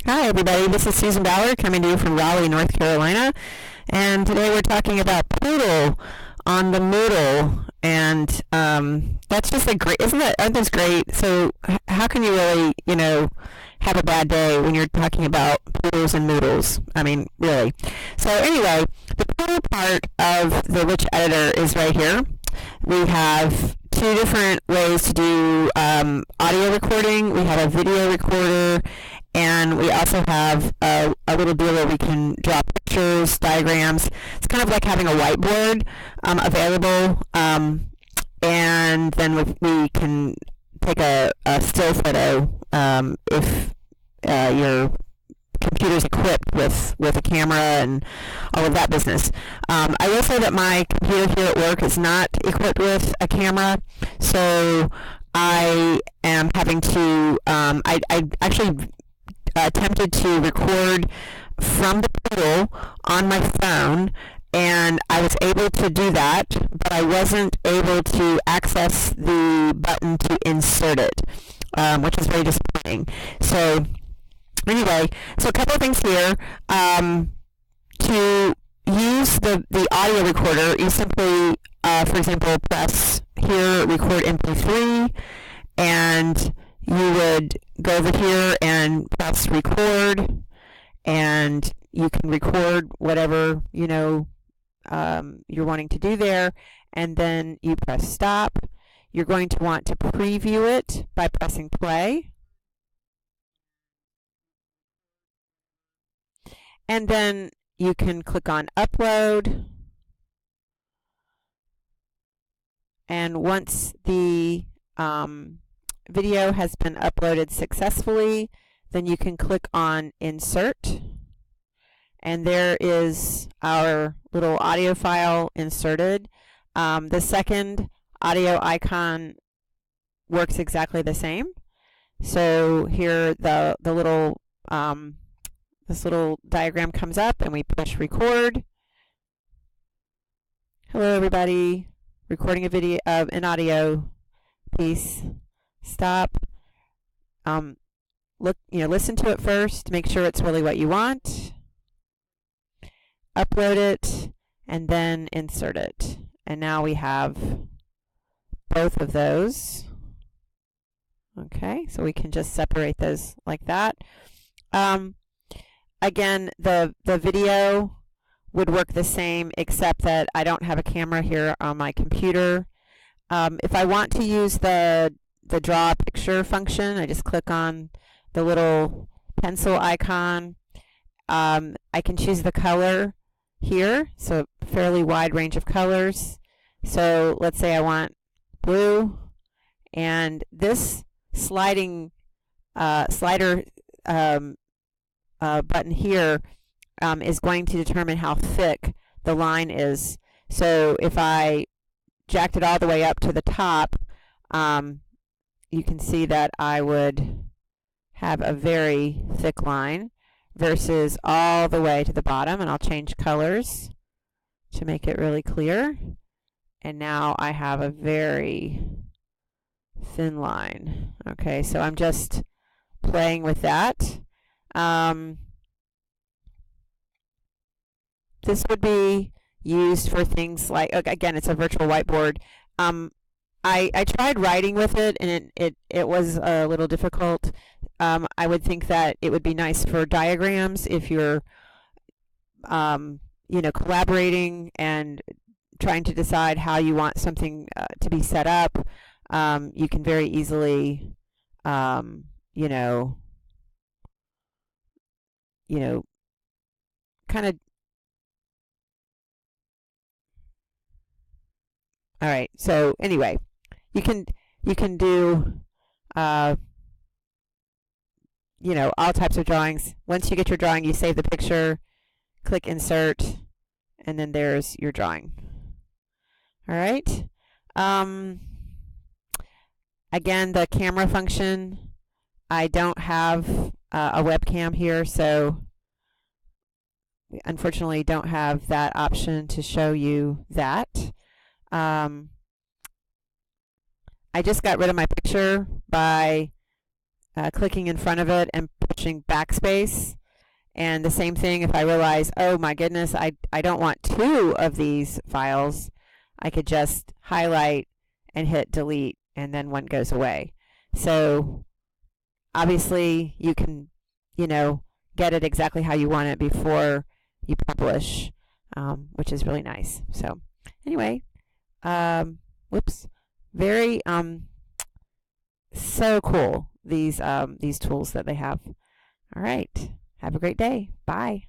Hi, everybody. This is Susan Ballard coming to you from Raleigh, North Carolina. And today we're talking about Poodle on the Moodle. And that's just a great, aren't those great? So how can you really, have a bad day when you're talking about Poodles and Moodles? I mean, really. So anyway, the Poodle part of the Rich Editor is right here. We have two different ways to do audio recording. We have a video recorder, and we also have a little deal where we can draw pictures, diagrams. It's kind of like having a whiteboard available, and then we can take a still photo if your computer's equipped with a camera and all of that business. I will say that my computer here at work is not equipped with a camera, so I am having to, I actually attempted to record from the Poodle on my phone, and I was able to do that, but I wasn't able to access the button to insert it, which is very disappointing. So anyway, so a couple of things here. To use the audio recorder, you simply, for example, press here, record MP3, and you would go over here and press record, and you can record whatever you're wanting to do there, and then you press stop. You're going to want to preview it by pressing play, and then you can click on upload, and once the video has been uploaded successfully, then you can click on insert, and there is our little audio file inserted. The second audio icon works exactly the same. So here the little this little diagram comes up, and we push record. Hello everybody, recording a video of an audio piece. Stop. Listen to it first, make sure it's really what you want. Upload it, and then insert it. And now we have both of those. Okay, so we can just separate those like that. Again, the video would work the same, except that I don't have a camera here on my computer. If I want to use the draw picture function, I just click on the little pencil icon. I can choose the color here, so a fairly wide range of colors. So let's say I want blue, and this slider button here is going to determine how thick the line is. So if I jacked it all the way up to the top, you can see that I would have a very thick line versus all the way to the bottom, and I'll change colors to make it really clear. And now I have a very thin line. Okay, so I'm just playing with that. This would be used for things like, again, it's a virtual whiteboard. I tried writing with it, and it was a little difficult. I would think that it would be nice for diagrams if you're collaborating and trying to decide how you want something to be set up. You can very easily kind of. All right, so anyway, you can do all types of drawings. Once you get your drawing, you save the picture, click insert, and then there's your drawing. All right. Again, the camera function, I don't have a webcam here, so we unfortunately don't have that option to show you that. I just got rid of my picture by clicking in front of it and pushing backspace. And the same thing if I realize, oh my goodness, I don't want 2 of these files, I could just highlight and hit delete, and then one goes away. So obviously you can, get it exactly how you want it before you publish, which is really nice. So anyway, whoops, very so cool, these tools that they have. All right, have a great day. Bye.